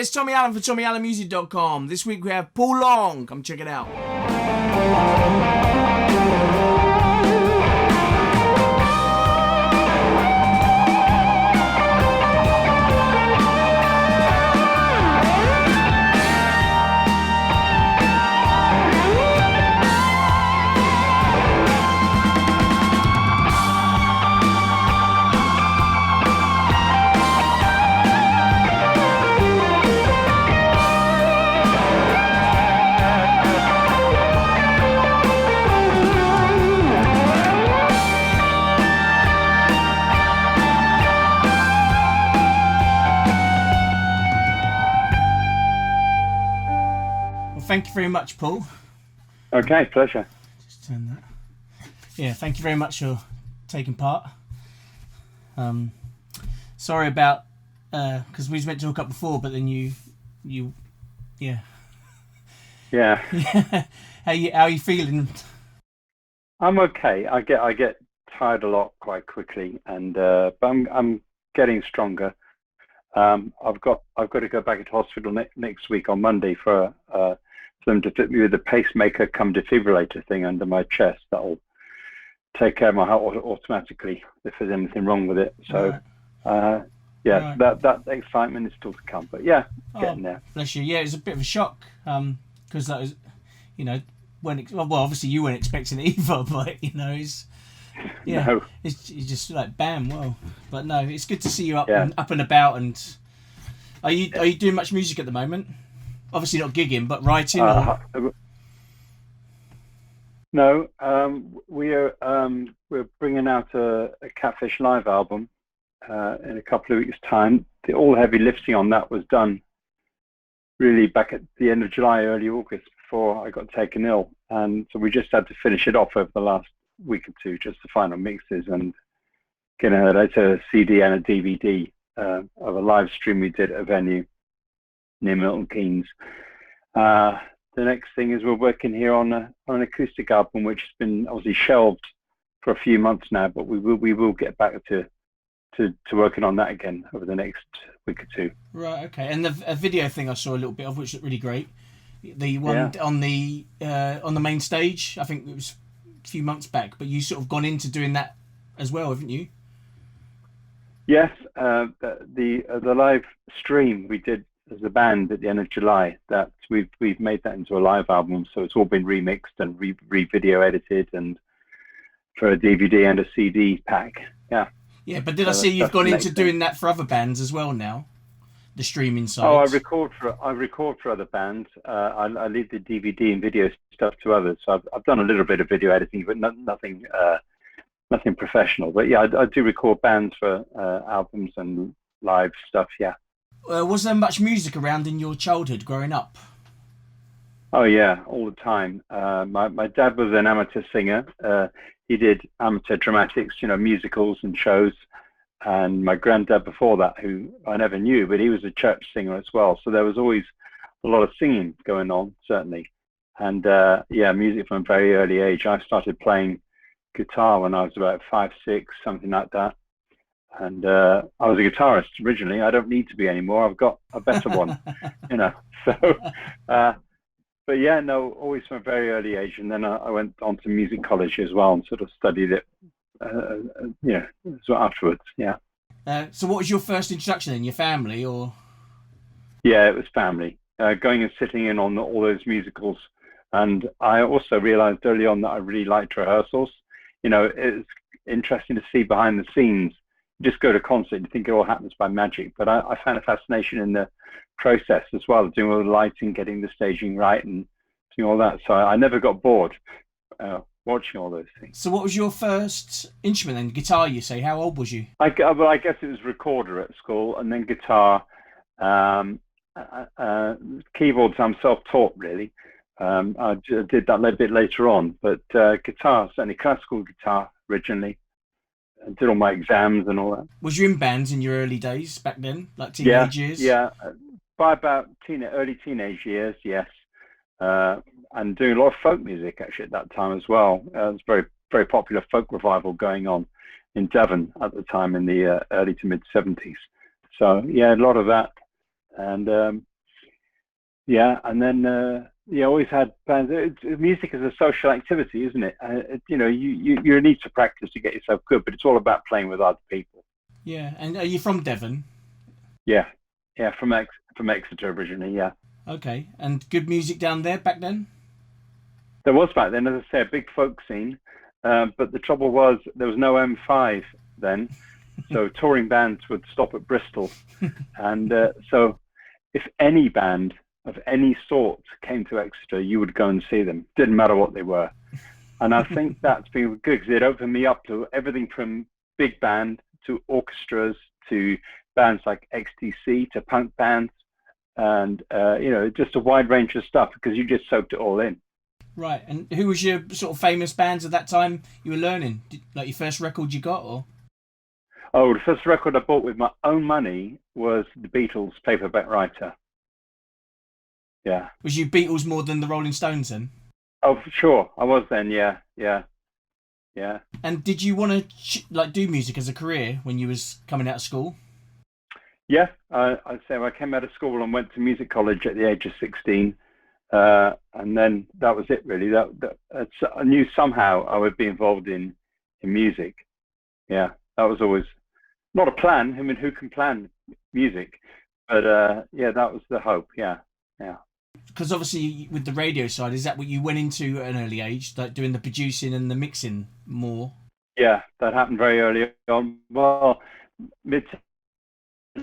it's Tommy Allen for TommyAllenMusic.com. This week we have Paul Long. Come check it out. Thank you very much, Paul. Okay, pleasure. Just turn that. Yeah, thank you very much for taking part. Sorry about because we was meant to hook up before, but then you, yeah. How you feeling? I'm okay. I get tired a lot quite quickly, and but I'm getting stronger. I've got to go back into hospital next week on Monday for them to fit me with a pacemaker cum defibrillator thing under my chest. That'll take care of my heart automatically if there's anything wrong with it. So, right. That excitement is still to come. But yeah, getting there. Bless you. Yeah, it was a bit of a shock because that was, well, obviously you weren't expecting it either, but it's. Yeah, no. It's just like bam, well, but no, it's good to see you up and about. And are you doing much music at the moment? Obviously not gigging, but writing. No, we're bringing out a Catfish live album in a couple of weeks' time. All heavy lifting on that was done really back at the end of July, early August, before I got taken ill, and so we just had to finish it off over the last week or two, just the final mixes and getting a CD and a DVD of a live stream we did at a venue near Milton Keynes. The next thing is we're working here on an acoustic album, which has been obviously shelved for a few months now, but we will get back to working on that again over the next week or two. Right, okay. And a video thing I saw a little bit of, which looked really great. The one on the main stage, I think it was a few months back, but you sort of gone into doing that as well, haven't you? Yes, the live stream we did as a band at the end of July, that we've made that into a live album, so it's all been remixed and re-video edited and for a DVD and a CD pack. Yeah, but did I see you've gone into doing that for other bands as well now? The streaming side. Oh, I record for other bands. I leave the DVD and video stuff to others. So I've done a little bit of video editing, but nothing professional. But yeah, I do record bands for albums and live stuff. Yeah. Was there much music around in your childhood growing up? Oh yeah, all the time. My dad was an amateur singer. He did amateur dramatics, musicals and shows. And my granddad before that, who I never knew, but he was a church singer as well. So there was always a lot of singing going on, certainly. And music from a very early age. I started playing guitar when I was about 5, 6, something like that. And I was a guitarist originally. I don't need to be anymore. I've got a better one, So, but yeah, no, always from a very early age. And then I went on to music college as well and sort of studied it. So afterwards, yeah. So what was your first introduction in your family, or? Yeah, it was family. Going and sitting in on all those musicals, and I also realised early on that I really liked rehearsals. It's interesting to see behind the scenes. You just go to a concert and think it all happens by magic, but I found a fascination in the process as well, doing all the lighting, getting the staging right, and doing all that. So I never got bored. Watching all those things. So what was your first instrument then? Guitar, you say? How old was you? I guess it was recorder at school, and then guitar. Keyboards, I'm self-taught really. I did that a little bit later on, but guitar, certainly classical guitar originally. I did all my exams and all that. Was you in bands in your early days back then, like teenage years? Yeah. By about early teenage years, yes. And doing a lot of folk music actually at that time as well. It was very, very popular folk revival going on in Devon at the time in the early to mid 70s. So yeah, a lot of that. And and then you always had bands. Music is a social activity, isn't it? You need to practice to get yourself good, but it's all about playing with other people. Yeah, and are you from Devon? Yeah, from Exeter originally. Yeah. Okay, and good music down there back then? There was back then, as I say, a big folk scene, but the trouble was there was no M5 then, so touring bands would stop at Bristol, and so if any band of any sort came to Exeter, you would go and see them. Didn't matter what they were, and I think that's been good because it opened me up to everything from big band to orchestras to bands like XTC to punk bands, and just a wide range of stuff because you just soaked it all in. Right, and who was your sort of famous bands at that time you were learning? Like your first record you got, or? Oh, the first record I bought with my own money was the Beatles' Paperback Writer. Yeah. Was you Beatles more than the Rolling Stones then? Oh, for sure. I was then, yeah. And did you want to do music as a career when you was coming out of school? Yeah, I'd say I came out of school and went to music college at the age of 16. And then that was it, really. I knew somehow I would be involved in music. Yeah, that was always not a plan. I mean, who can plan music? But that was the hope. Yeah. Because obviously, with the radio side, is that what you went into at an early age, like doing the producing and the mixing more? Yeah, that happened very early on. Well, mid to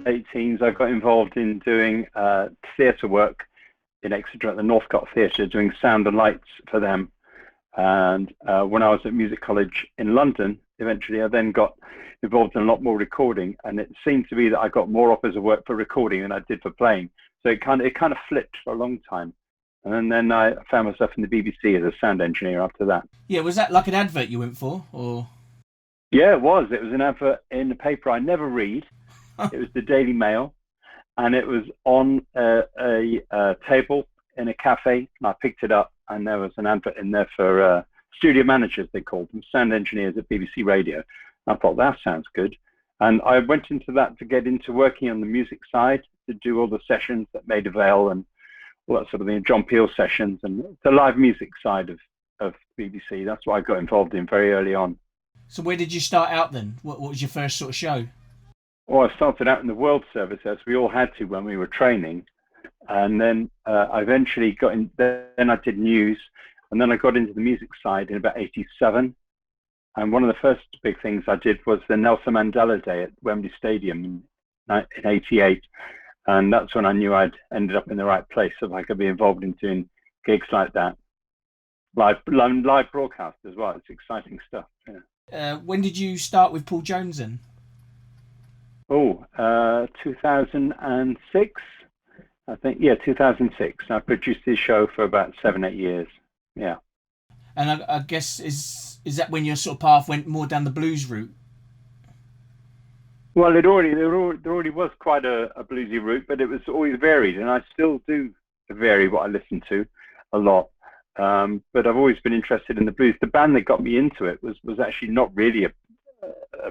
late teens, I got involved in doing theatre work in Exeter at the Northcote Theatre, doing sound and lights for them. And when I was at music college in London, eventually I then got involved in a lot more recording, and it seemed to be that I got more offers of work for recording than I did for playing. So it kind of flipped for a long time, and then I found myself in the BBC as a sound engineer after that. Yeah, was that like an advert you went for, or? Yeah, it was. It was an advert in the paper I never read. It was the Daily Mail, and it was on a table in a cafe, and I picked it up, and there was an advert in there for studio managers, they called them, sound engineers at BBC Radio. I thought, that sounds good. And I went into that to get into working on the music side, to do all the sessions that Maida Vale and all that sort of thing, John Peel sessions, and the live music side of BBC. That's what I got involved in very early on. So where did you start out then? What was your first sort of show? Well, I started out in the World Service, as we all had to when we were training. And then I eventually got in, then I did news, and then I got into the music side in about 87. And one of the first big things I did was the Nelson Mandela Day at Wembley Stadium in 88. And that's when I knew I'd ended up in the right place, so I could be involved in doing gigs like that. Live broadcast as well. It's exciting stuff. Yeah. When did you start with Paul Jones then? 2006, I think. Yeah, 2006. I produced his show for about 7-8 years. Yeah. And I guess is that when your sort of path went more down the blues route? Well, there already was quite a bluesy route, but it was always varied, and I still do vary what I listen to a lot. But I've always been interested in the blues. The band that got me into it was actually not really a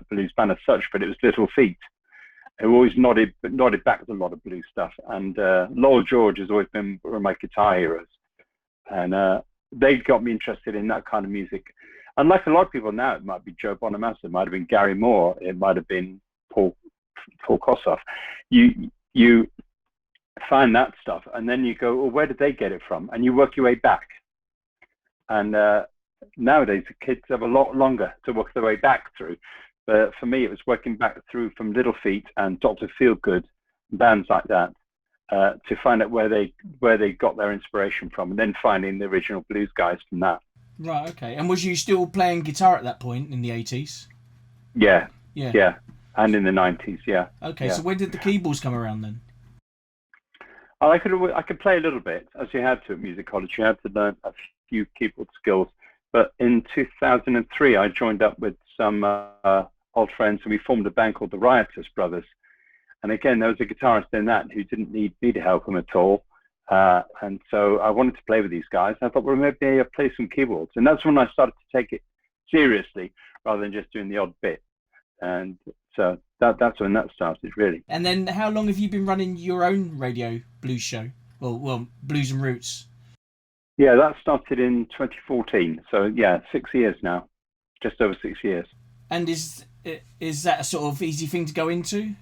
blues band as such, but it was Little Feat, who always nodded back with a lot of blues stuff. And Lowell George has always been one of my guitar heroes, and they got me interested in that kind of music. And like a lot of people now, it might be Joe Bonamassa, it might have been Gary Moore, it might have been Paul Kossoff. You find that stuff, and then you go, well, where did they get it from? And you work your way back. And nowadays, the kids have a lot longer to work their way back through. But for me, it was working back through from Little Feat and Dr. Feelgood, bands like that, to find out where they got their inspiration from, and then finding the original blues guys from that. Right. Okay. And was you still playing guitar at that point in the 80s? Yeah. And in the 90s, yeah. Okay, yeah. So when did the keyboards come around then? I could play a little bit, as you had to at music college. You had to learn a few keyboard skills. But in 2003, I joined up with some old friends, and we formed a band called the Riotous Brothers. And again, there was a guitarist in that who didn't need me to help him at all. And so I wanted to play with these guys. I thought, well, maybe I'll play some keyboards. And that's when I started to take it seriously, rather than just doing the odd bit. And that's when that started, really. And then how long have you been running your own radio blues show? Well, Blues and Roots. Yeah, that started in 2014. So yeah, 6 years now, just over 6 years. And is that a sort of easy thing to go into,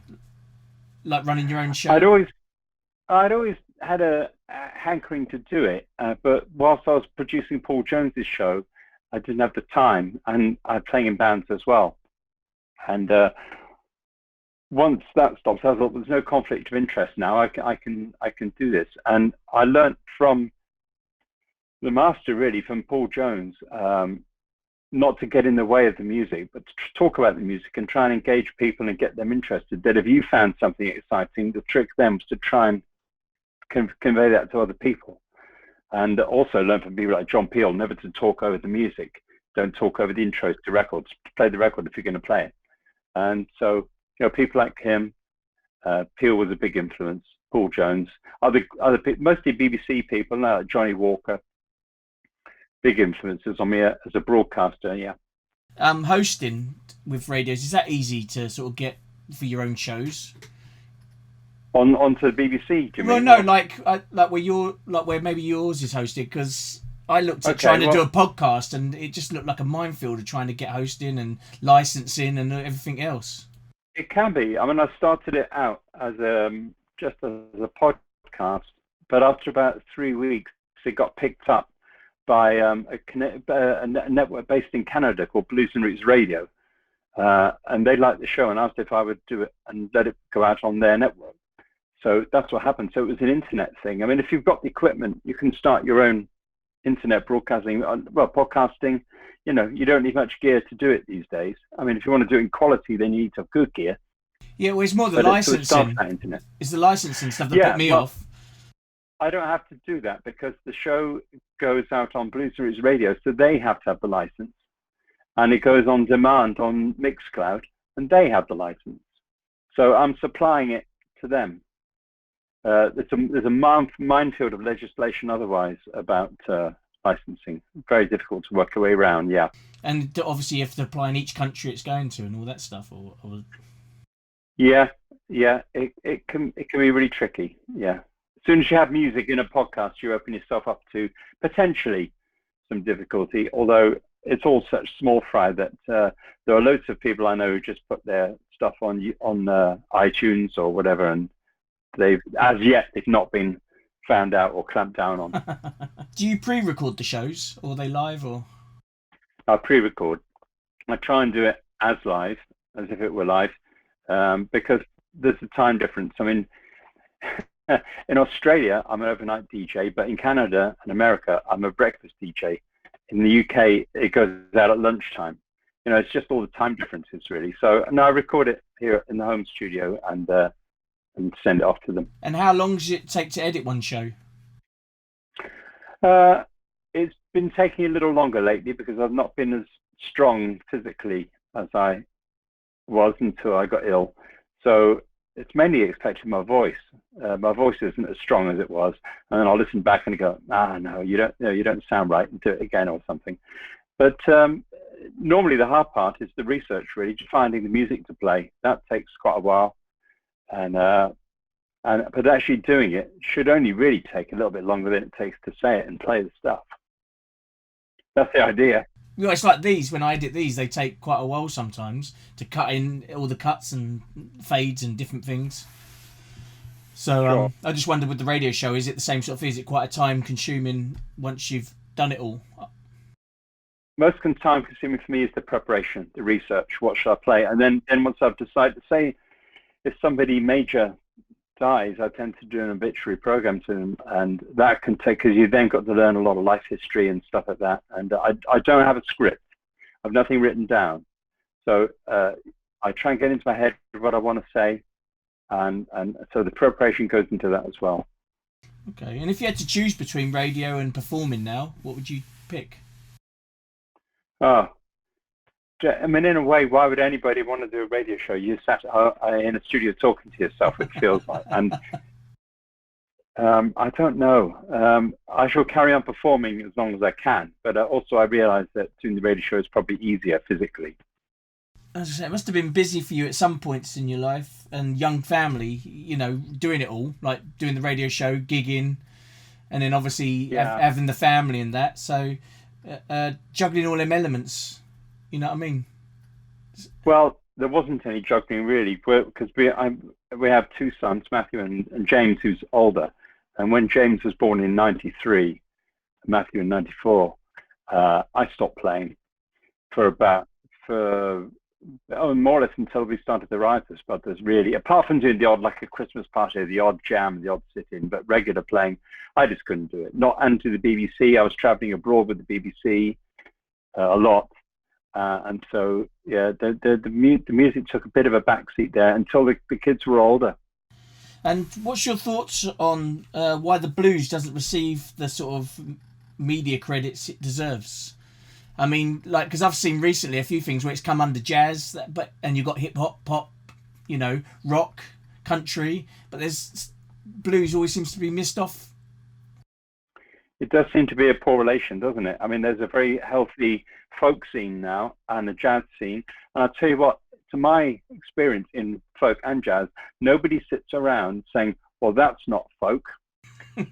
like running your own show? I'd always had a hankering to do it, but whilst I was producing Paul Jones's show, I didn't have the time, and I was playing in bands as well. And once that stops, I thought there's no conflict of interest now. I can do this, and I learnt from the master, really, from Paul Jones, not to get in the way of the music, but to talk about the music and try and engage people and get them interested. That if you found something exciting, the trick then was to try and convey that to other people. And also learn from people like John Peel, never to talk over the music. Don't talk over the intros to records. Play the record if you're going to play it. And so, people like him, Peel was a big influence, Paul Jones, other people, mostly BBC people, like Johnny Walker, big influences on me as a broadcaster, yeah. Hosting with radios, is that easy to sort of get for your own shows? Onto the BBC, do you mean? Well, no, like where maybe yours is hosted, because I looked at trying to do a podcast and it just looked like a minefield of trying to get hosting and licensing and everything else. It can be. I mean, I started it out as just as a podcast, but after about 3 weeks, it got picked up by a network based in Canada called Blues and Roots Radio, and they liked the show and asked if I would do it and let it go out on their network. So that's what happened. So it was an internet thing. I mean, if you've got the equipment, you can start your own internet broadcasting. Well, podcasting, you don't need much gear to do it these days. I mean, if you want to do it in quality, then you need to have good gear. Yeah, well, it's more the licensing. It's the licensing stuff that put me off. I don't have to do that because the show goes out on Blues and Roots Radio, so they have to have the license. And it goes on demand on Mixcloud, and they have the license. So I'm supplying it to them. There's a minefield of legislation otherwise about licensing. Very difficult to work your way around, yeah. And obviously you have to apply in each country it's going to and all that stuff. Or... Yeah, it can be really tricky, yeah. As soon as you have music in a podcast, you open yourself up to potentially some difficulty, although it's all such small fry that there are loads of people I know who just put their stuff on iTunes or whatever, and they've not been found out or clamped down on. Do you pre-record the shows, or are they live? Or I pre-record. I try and do it as live, as if it were live, because there's a time difference. I mean, in Australia, I'm an overnight DJ, but in Canada and America, I'm a breakfast DJ. In the UK, it goes out at lunchtime. It's just all the time differences, really. So now I record it here in the home studio and send it off to them. And how long does it take to edit one show? It's been taking a little longer lately because I've not been as strong physically as I was until I got ill. So it's mainly affected my voice. My voice isn't as strong as it was, and then I'll listen back and go, no, you don't sound right, and do it again or something. But normally the hard part is the research, really, just finding the music to play. That takes quite a while, but actually doing it should only really take a little bit longer than it takes to say it and play the stuff. That's the idea. Well, it's like these. When I edit these, they take quite a while sometimes to cut in all the cuts and fades and different things. So sure. I just wondered with the radio show, is it the same sort of thing? Is it quite a time-consuming once you've done it all? Most time-consuming for me is the preparation, the research. What should I play? And then once I've decided, say, if somebody major dies, I tend to do an obituary program to them, and that can take, because you then got to learn a lot of life history and stuff like that. And I don't have a script. I've nothing written down. So I try and get into my head what I want to say, and so the preparation goes into that as well. Okay, and if you had to choose between radio and performing now, what would you pick? I mean, in a way, why would anybody want to do a radio show? You sat in a studio talking to yourself, it feels like. And I don't know. I shall carry on performing as long as I can. But also I realise that doing the radio show is probably easier physically. as I say, it must have been busy for you at some points in your life and young family, doing it all, like doing the radio show, gigging, and then obviously Yeah. having the family and that. So juggling all them elements, you know what I mean? Well, there wasn't any juggling really, because we have two sons, Matthew and James, who's older. And when James was born in '93, Matthew in '94, I stopped playing for more or less until we started the Riotous Brothers, really. Apart from doing the odd, like a Christmas party, the odd jam, the odd sit-in, but regular playing, I just couldn't do it. Not and to the BBC. I was traveling abroad with the BBC a lot. And so, yeah, the music took a bit of a backseat there until the kids were older. And what's your thoughts on why the blues doesn't receive the sort of media credits it deserves? I mean, like, because I've seen recently a few things where it's come under jazz, and you've got hip hop, pop, rock, country, but there's blues always seems to be missed off. It does seem to be a poor relation, doesn't it? I mean, there's a very healthy folk scene now and a jazz scene. And I'll tell you what, to my experience in folk and jazz, nobody sits around saying, well, that's not folk.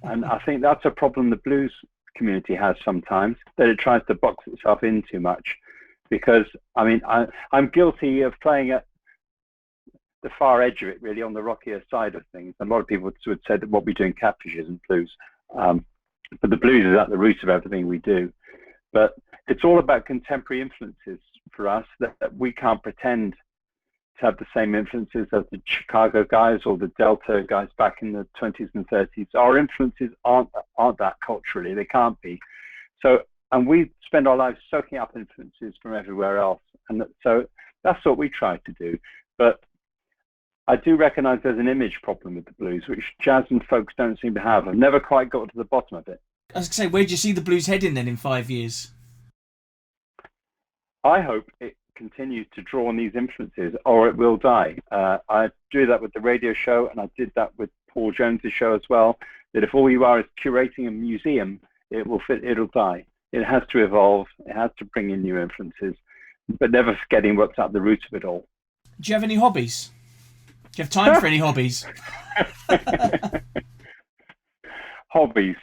And I think that's a problem the blues community has sometimes, that it tries to box itself in too much. Because, I mean, I'm guilty of playing at the far edge of it, really, on the rockier side of things. A lot of people would say that what we do in Catfish isn't blues. But the blues is at the root of everything we do. But it's all about contemporary influences for us, that we can't pretend to have the same influences as the Chicago guys or the Delta guys back in the 20s and 30s. Our influences aren't that culturally. They can't be. So, and we spend our lives soaking up influences from everywhere else. And so that's what we try to do. But I do recognize there's an image problem with the blues, which jazz and folks don't seem to have. I've never quite got to the bottom of it. I was going to say, where do you see the blues heading then in 5 years? I hope it continues to draw on these influences, or it will die. I do that with the radio show, and I did that with Paul Jones's show as well, that if all you are is curating a museum, it'll die. It has to evolve. It has to bring in new influences, but never forgetting what's at the root of it all. Do you have any hobbies? Do you have time for any hobbies? Hobbies?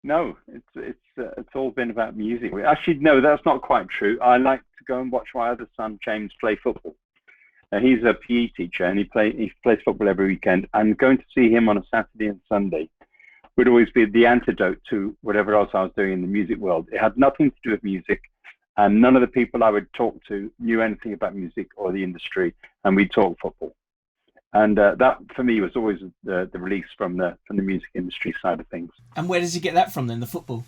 No, it's all been about music. Actually, no, that's not quite true. I like to go and watch my other son James play football. He's a PE teacher, and he plays football every weekend. And going to see him on a Saturday and Sunday would always be the antidote to whatever else I was doing in the music world. It had nothing to do with music, and none of the people I would talk to knew anything about music or the industry, and we'd talk football. And that, for me, was always the release from the music industry side of things. And where does he get that from then, the football?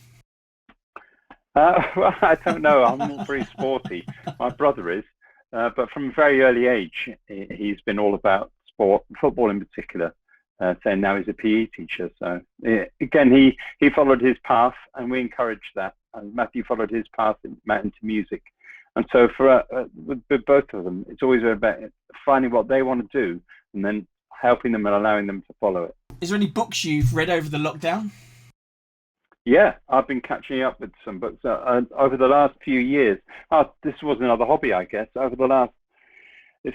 Well, I don't know. I'm not very sporty. My brother is. But from a very early age, he's been all about sport, football in particular, saying now he's a PE teacher. So, again, he followed his path, and we encouraged that. And Matthew followed his path into music. And so for with both of them, it's always about finding what they want to do and then helping them and allowing them to follow it. Is there any books you've read over the lockdown? Yeah, I've been catching up with some books over the last few years. This was another hobby, I guess. Over the last,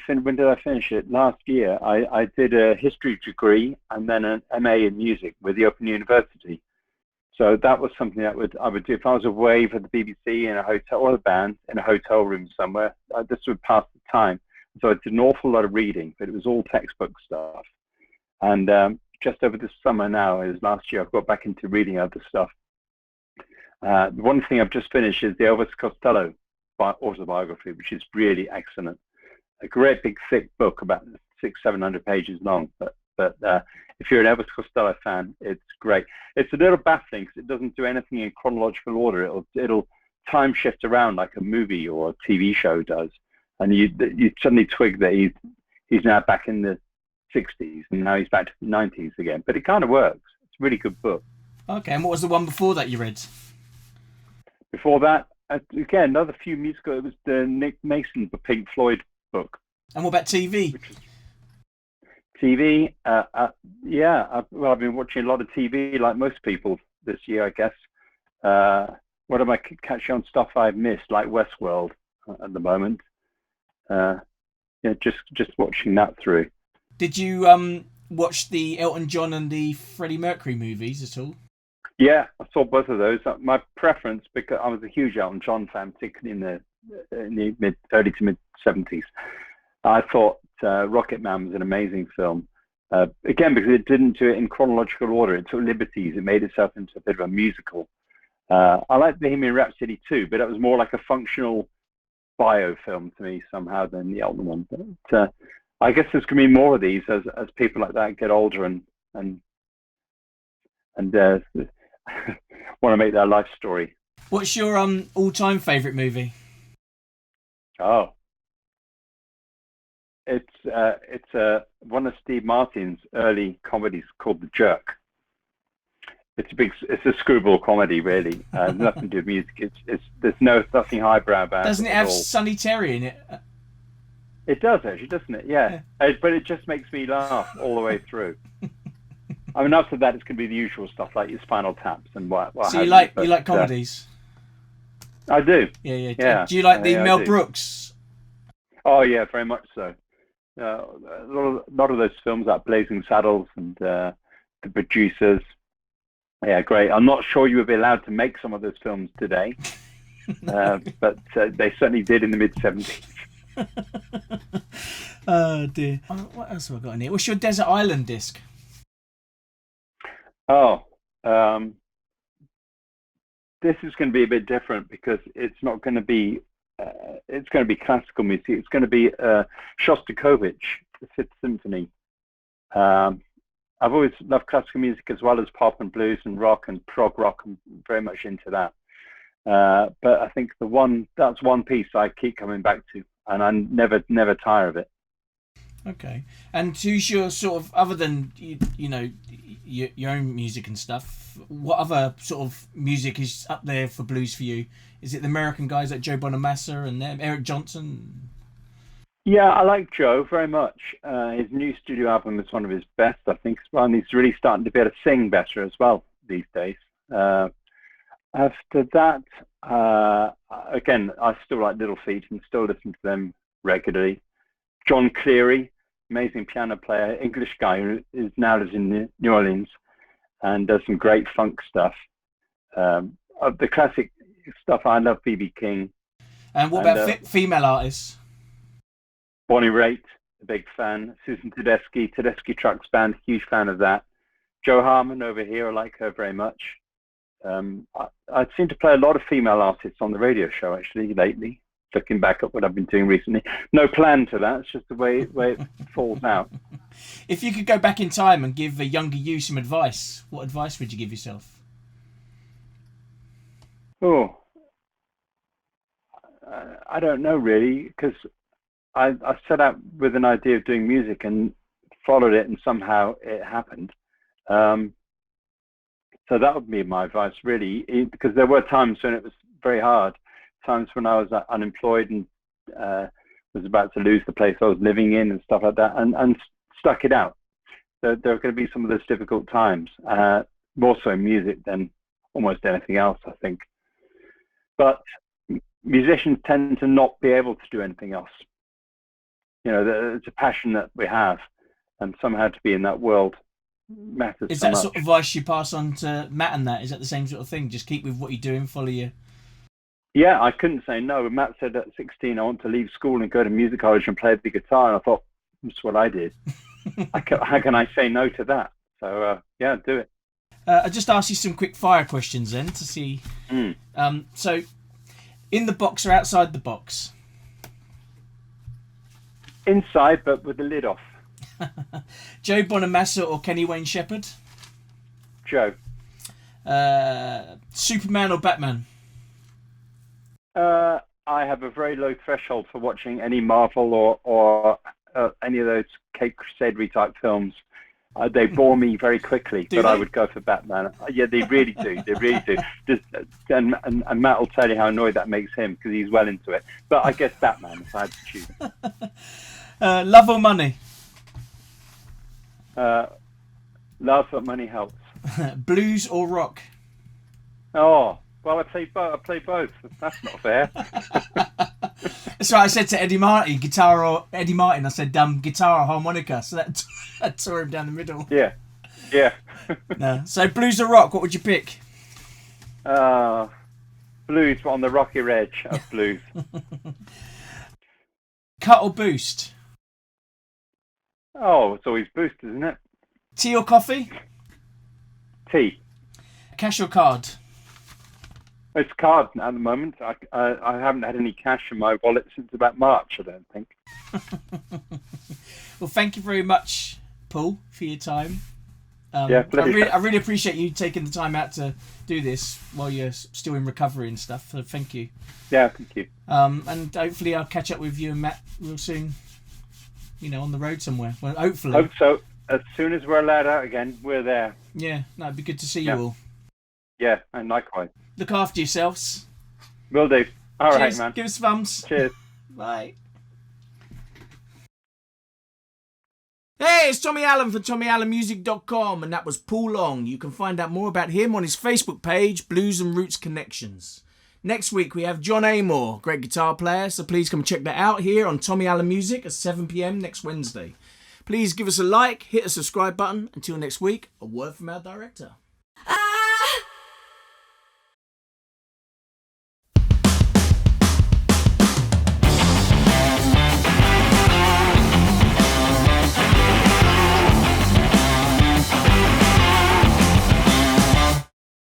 when did I finish it? Last year, I did a history degree and then an MA in music with the Open University. So that was something that I would do if I was away for the BBC in a hotel or a band in a hotel room somewhere. This would pass the time. So I did an awful lot of reading, but it was all textbook stuff. And just over this summer now, last year, I've got back into reading other stuff. The one thing I've just finished is the Elvis Costello autobiography, which is really excellent. A great big thick book, about 600-700 pages long. But if you're an Elvis Costello fan, it's great. It's a little baffling because it doesn't do anything in chronological order. It'll time shift around like a movie or a TV show does, and you suddenly twig that he's now back in the 60s and now he's back to the 90s again. But it kind of works. It's a really good book. Okay, and what was the one before that you read? Before that, again, another few musical. It was the Nick Mason, the Pink Floyd book. And what about TV? TV, yeah. I've been watching a lot of TV, like most people this year, I guess. What am I catching on stuff I've missed, like Westworld at the moment? just watching that through. Did you watch the Elton John and the Freddie Mercury movies at all? Yeah, I saw both of those. My preference, because I was a huge Elton John fan, particularly in the early to mid '70s. I thought Rocket Man was an amazing film. Again, because it didn't do it in chronological order. It took liberties. It made itself into a bit of a musical. I liked Bohemian Rhapsody too, but it was more like a functional bio film to me somehow than the Elton one. But I guess there's going to be more of these as people like that get older and want to make their life story. What's your all-time favourite movie? Oh, it's one of Steve Martin's early comedies called The Jerk. It's a screwball comedy, really. Nothing to do with music. There's nothing highbrow about it. Doesn't it have Sonny Terry in it? It does actually, doesn't it? Yeah. But it just makes me laugh all the way through. I mean, after that, it's going to be the usual stuff like your Spinal Taps and what. So you like comedies? I do. Yeah. Do you like the Mel Brooks? Oh yeah, very much so. A lot of those films like Blazing Saddles and The Producers. Yeah, great. I'm not sure you would be allowed to make some of those films today, but they certainly did in the mid '70s. Oh dear. What else have I got in here? What's your Desert Island disc? Oh, this is going to be a bit different because it's not going to be. It's going to be classical music. It's going to be Shostakovich, the Fifth Symphony. I've always loved classical music as well as pop and blues and rock and prog rock. I'm very much into that. But I think that's one piece I keep coming back to, and I never tire of it. Okay. And who's your sort of, other than you know your own music and stuff, what other sort of music is up there for blues for you? Is it the American guys like Joe Bonamassa and Eric Johnson? Yeah, I like Joe very much. His new studio album is one of his best, I think. And he's really starting to be able to sing better as well these days. After that, again, I still like Little Feat and still listen to them regularly. John Cleary, amazing piano player, English guy who now lives in New Orleans and does some great funk stuff. Of the classic stuff, I love B.B. King. And what about female artists? Bonnie Raitt, a big fan. Susan Tedeschi Trucks Band, huge fan of that. Jo Harmon over here, I like her very much. I seem to play a lot of female artists on the radio show actually lately, looking back at what I've been doing recently. No plan to that, it's just the way it falls out. If you could go back in time and give a younger you some advice, what advice would you give yourself? Oh, I don't know really, because I set out with an idea of doing music and followed it, and somehow it happened. So that would be my advice, really, because there were times when it was very hard, times when I was unemployed and was about to lose the place I was living in and stuff like that, and stuck it out. There are going to be some of those difficult times, more so in music than almost anything else, I think. But musicians tend to not be able to do anything else. You know, it's a passion that we have, and somehow to be in that world matters. Is that sort of advice you pass on to Matt and that? Is that the same sort of thing? Just keep with what you're doing, follow you. Yeah, I couldn't say no. Matt said at 16, I want to leave school and go to music college and play the guitar. And I thought, that's what I did. How can I say no to that? So, yeah, do it. I'll just ask you some quick fire questions then to see. So, in the box or outside the box? Inside, but with the lid off. Joe Bonamassa or Kenny Wayne Shepherd? Joe. Superman or Batman? I have a very low threshold for watching any Marvel or any of those Cape Crusader type films. They bore me very quickly, but I would go for Batman. Yeah, they really do. They really do. And Matt will tell you how annoyed that makes him because he's well into it. But I guess Batman, if I had to choose. Love or money? Love, but money helps. Blues or rock? Oh, well, I play both. That's not fair. That's right. I said to Eddie Martin, guitar or Eddie Martin. I said, guitar or harmonica. So that tore him down the middle. Yeah. Yeah. No. So blues or rock? What would you pick? Blues, but on the rocky edge of blues. Cut or boost? Oh, it's always boost, isn't it? Tea or coffee? Tea. Cash or card? It's card at the moment. I haven't had any cash in my wallet since about March, I don't think. Well, thank you very much, Paul, for your time. Yeah, pleasure. I really appreciate you taking the time out to do this while you're still in recovery and stuff. So thank you. Yeah, thank you. And hopefully I'll catch up with you and Matt real soon. On the road somewhere. Well, hopefully. Hope so. As soon as we're allowed out again, we're there. Yeah, no, it'd be good to see you all. Yeah, and likewise. Look after yourselves. Will do. All Cheers. right, man. Give us thumbs. Cheers. Bye. Hey, it's Tommy Allen from TommyAllenMusic.com, and that was Paul Long. You can find out more about him on his Facebook page, Blues and Roots Connections. Next week we have John Amor, great guitar player, so please come check that out here on Tommy Allen Music at 7 p.m. next Wednesday. Please give us a like, hit the subscribe button. Until next week, a word from our director.